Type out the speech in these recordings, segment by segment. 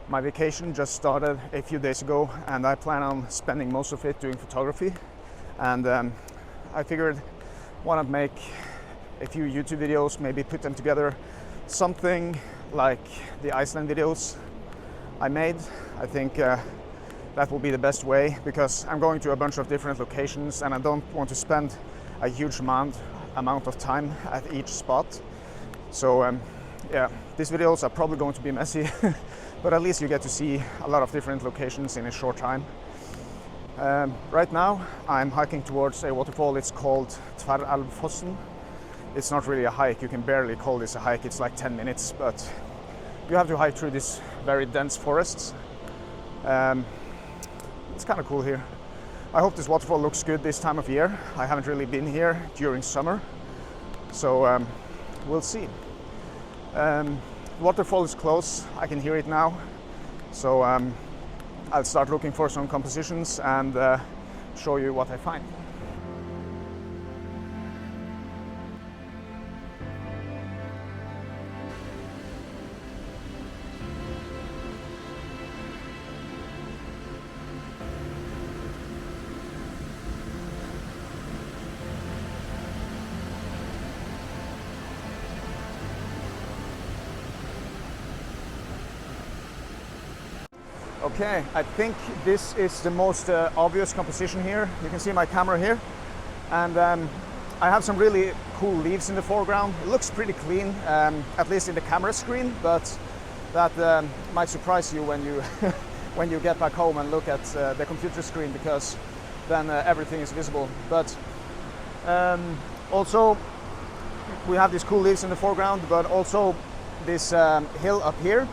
My vacation just started a few days ago, and I plan on spending most of it doing photography. And I figured why not make a few YouTube videos, maybe put them together, something like the Iceland videos I made. I think that will be the best way, because I'm going to a bunch of different locations and I don't want to spend a huge amount of time at each spot. So yeah, these videos are probably going to be messy, but at least you get to see a lot of different locations in a short time. Right now I'm hiking towards a waterfall. It's called Tverrelvfossen. It's not really a hike, you can barely call this a hike, it's like 10 minutes, but you have to hike through this very dense forests. It's kind of cool here. I hope this waterfall looks good this time of year. I haven't really been here during summer, so we'll see. The waterfall is close, I can hear it now, so I'll start looking for some compositions and show you what I find. Okay, I think this is the most obvious composition here. You can see my camera here, and I have some really cool leaves in the foreground. It looks pretty clean, at least in the camera screen, but that might surprise you when you when you get back home and look at the computer screen, because then everything is visible. But also we have these cool leaves in the foreground, but also this hill up here.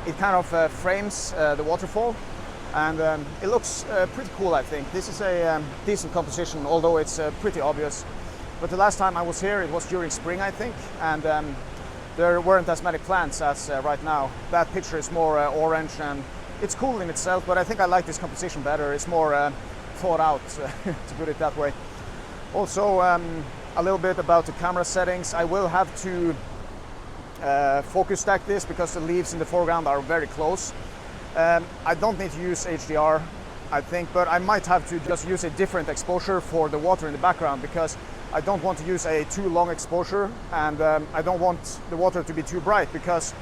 It kind of frames the waterfall, and it looks pretty cool, I think. This is a decent composition, although it's pretty obvious. But the last time I was here, it was during spring, I think, and there weren't as many plants as right now. That picture is more orange, and it's cool in itself, but I think I like this composition better. It's more thought out, to put it that way. Also, a little bit about the camera settings. I will have to focus stack this because the leaves in the foreground are very close. I don't need to use HDR, I think, but I might have to just use a different exposure for the water in the background, because I don't want to use a too long exposure, and I don't want the water to be too bright, because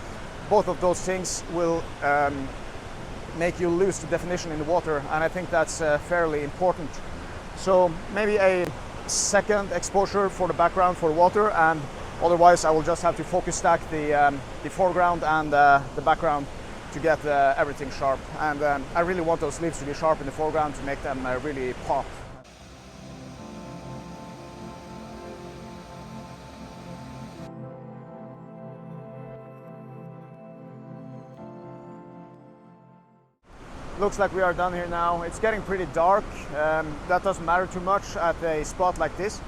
both of those things will make you lose the definition in the water, and I think that's fairly important. So maybe a second exposure for the background for water, and otherwise I will just have to focus stack the foreground and the background to get everything sharp. And I really want those leaves to be sharp in the foreground to make them really pop. Looks like we are done here now. It's getting pretty dark. That doesn't matter too much at a spot like this.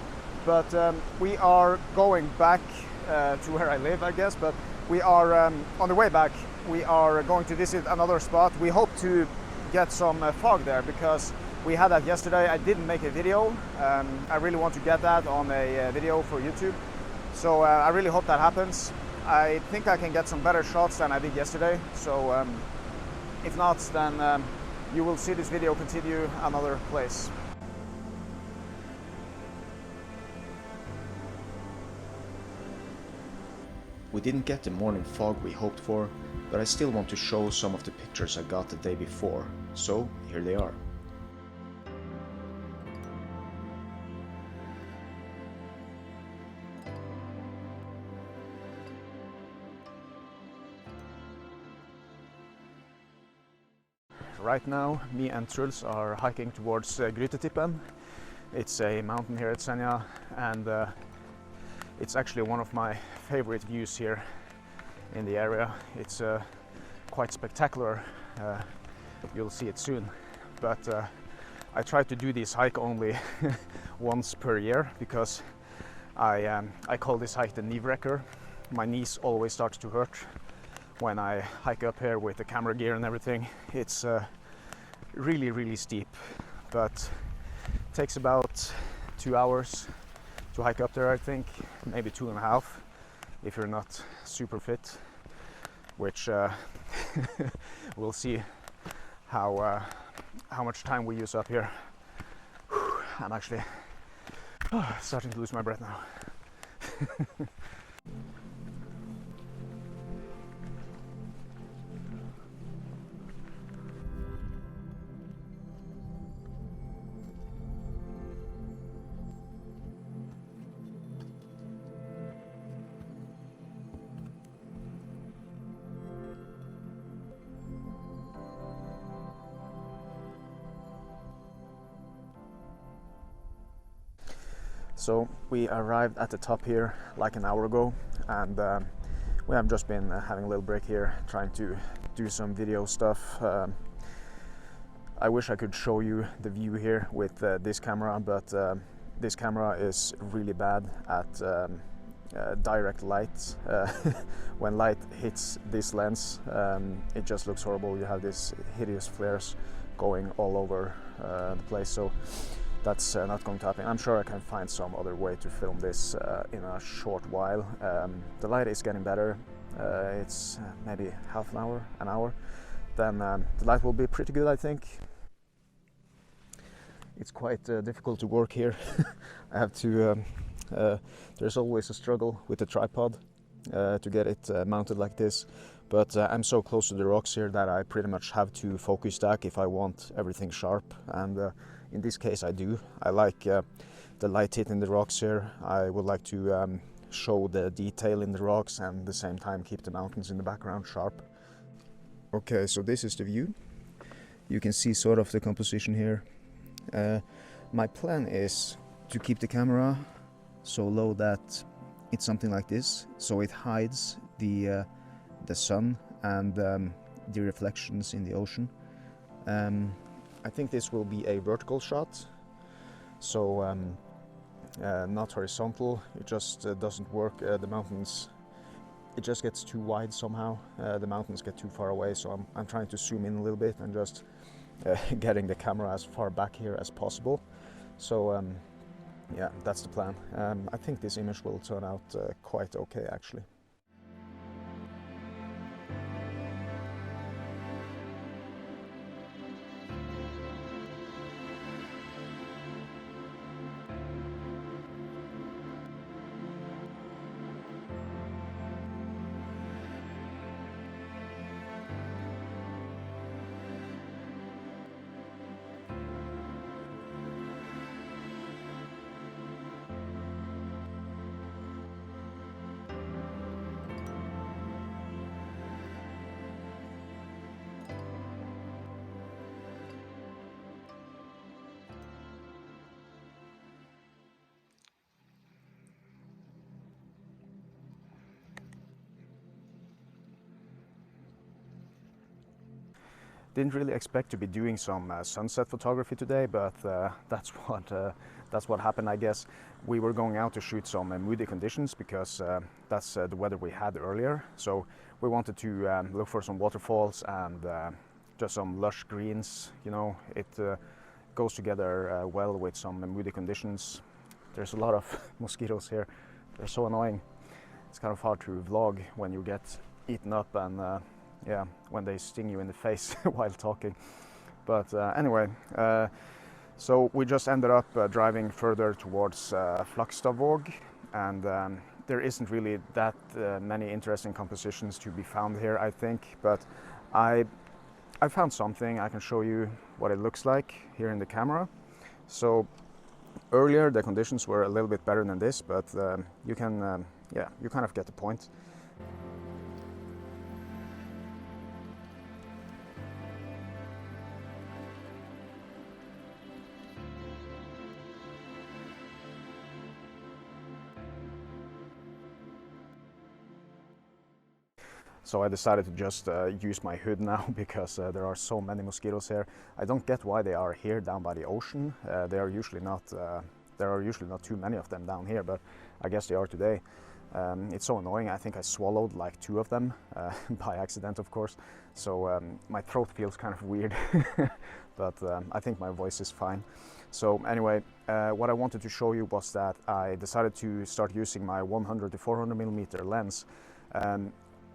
But we are going back to where I live, I guess, but we are on the way back. We are going to visit another spot. We hope to get some fog there, because we had that yesterday. I didn't make a video. I really want to get that on a video for YouTube. So I really hope that happens. I think I can get some better shots than I did yesterday. So if not, then you will see this video continue another place. We didn't get the morning fog we hoped for, but I still want to show some of the pictures I got the day before, so here they are. Right now, me and Truls are hiking towards Grytetippen. It's a mountain here at Senja, and it's actually one of my favorite views here in the area. It's quite spectacular. You'll see it soon. But I try to do this hike only once per year, because I call this hike the knee wrecker. My knees always start to hurt when I hike up here with the camera gear and everything. It's really steep, but it takes about 2 hours to hike up there, I think, maybe 2.5 if you're not super fit. which we'll see how much time we use up here. Whew, I'm actually starting to lose my breath now. So we arrived at the top here like an hour ago, and we have just been having a little break here, trying to do some video stuff. I wish I could show you the view here with this camera, but this camera is really bad at direct light. When light hits this lens, it just looks horrible. You have these hideous flares going all over the place. So that's not going to happen. I'm sure I can find some other way to film this in a short while. The light is getting better. It's maybe half an hour. Then the light will be pretty good, I think. It's quite difficult to work here. I have to, there's always a struggle with the tripod to get it mounted like this. But I'm so close to the rocks here that I pretty much have to focus stack if I want everything sharp. And in this case I do. I like the light hitting the rocks here. I would like to show the detail in the rocks and at the same time keep the mountains in the background sharp. Okay, so this is the view. You can see sort of the composition here. My plan is to keep the camera so low that it's something like this, so it hides the sun and the reflections in the ocean. I think this will be a vertical shot, so not horizontal. It just doesn't work. The mountains, it just gets too wide somehow. The mountains get too far away, so I'm trying to zoom in a little bit and just getting the camera as far back here as possible. So yeah, that's the plan. I think this image will turn out quite okay actually. Didn't really expect to be doing some sunset photography today, but that's what happened, I guess. We were going out to shoot some moody conditions because that's the weather we had earlier. So we wanted to look for some waterfalls and just some lush greens. You know, it goes together well with some moody conditions. There's a lot of mosquitoes here. They're so annoying. It's kind of hard to vlog when you get eaten up and yeah, when they sting you in the face while talking. But anyway, so we just ended up driving further towards Flakstavåg, and there isn't really that many interesting compositions to be found here, I think. But I found something. I can show you what it looks like here in the camera. So earlier the conditions were a little bit better than this, but you can, yeah, you kind of get the point. So I decided to just use my hood now because there are so many mosquitoes here. I don't get why they are here down by the ocean. There are usually not too many of them down here, but I guess they are today. It's so annoying. I think I swallowed like 2 of them by accident, of course. So my throat feels kind of weird, but I think my voice is fine. So anyway, what I wanted to show you was that I decided to start using my 100 to 400 millimeter lens.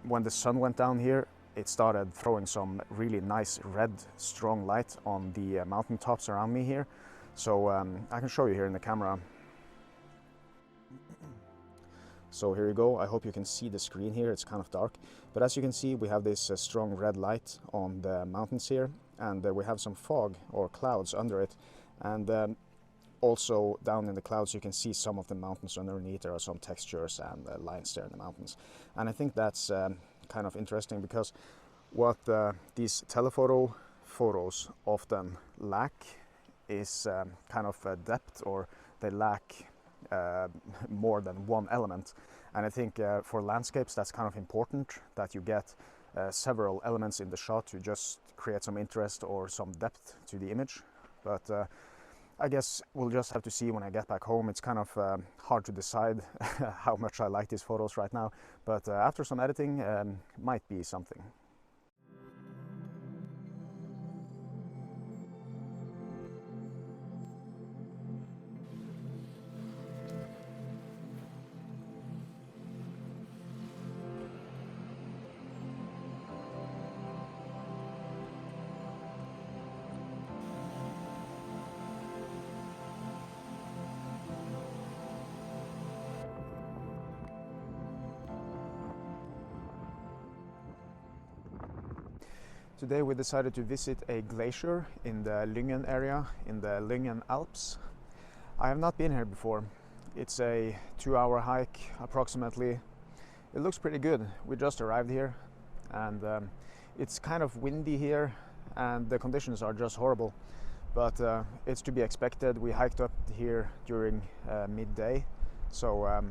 when the sun went down here, it started throwing some really nice red strong light on the mountain tops around me here. So I can show you here in the camera. So here you go. I hope you can see the screen here. It's kind of dark, but as you can see, we have this strong red light on the mountains here, and we have some fog or clouds under it, and also down in the clouds you can see some of the mountains underneath. There are some textures and lines there in the mountains, and I think that's kind of interesting, because what these telephoto photos often lack is kind of depth, or they lack more than one element. And I think for landscapes that's kind of important, that you get several elements in the shot to just create some interest or some depth to the image. But I guess we'll just have to see when I get back home. It's kind of hard to decide how much I like these photos right now, but after some editing, might be something. Today we decided to visit a glacier in the Lyngen area, in the Lyngen Alps. I have not been here before. It's a 2-hour hike approximately. It looks pretty good. We just arrived here, and it's kind of windy here and the conditions are just horrible, but it's to be expected. We hiked up here during midday, so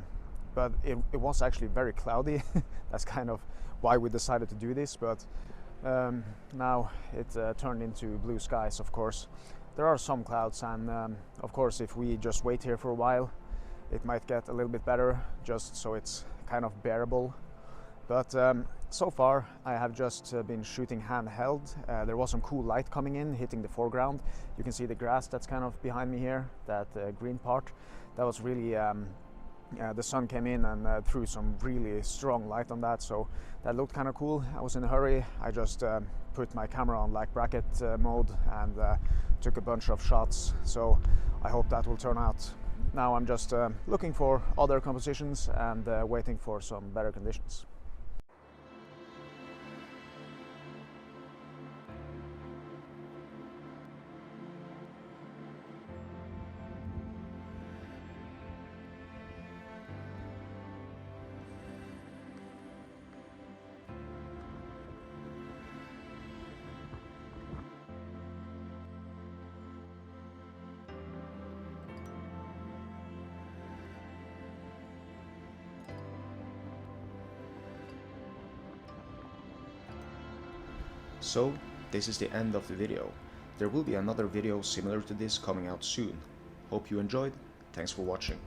but it was actually very cloudy. That's kind of why we decided to do this, but now it turned into blue skies. Of course there are some clouds, and of course if we just wait here for a while it might get a little bit better, just so it's kind of bearable. But so far I have just been shooting handheld. There was some cool light coming in, hitting the foreground. You can see the grass that's kind of behind me here, that green part. That was really the sun came in and threw some really strong light on that, so that looked kind of cool. I was in a hurry. I just put my camera on like bracket mode and took a bunch of shots, so I hope that will turn out. Now I'm just looking for other compositions and waiting for some better conditions. So, this is the end of the video. There will be another video similar to this coming out soon. Hope you enjoyed. Thanks for watching.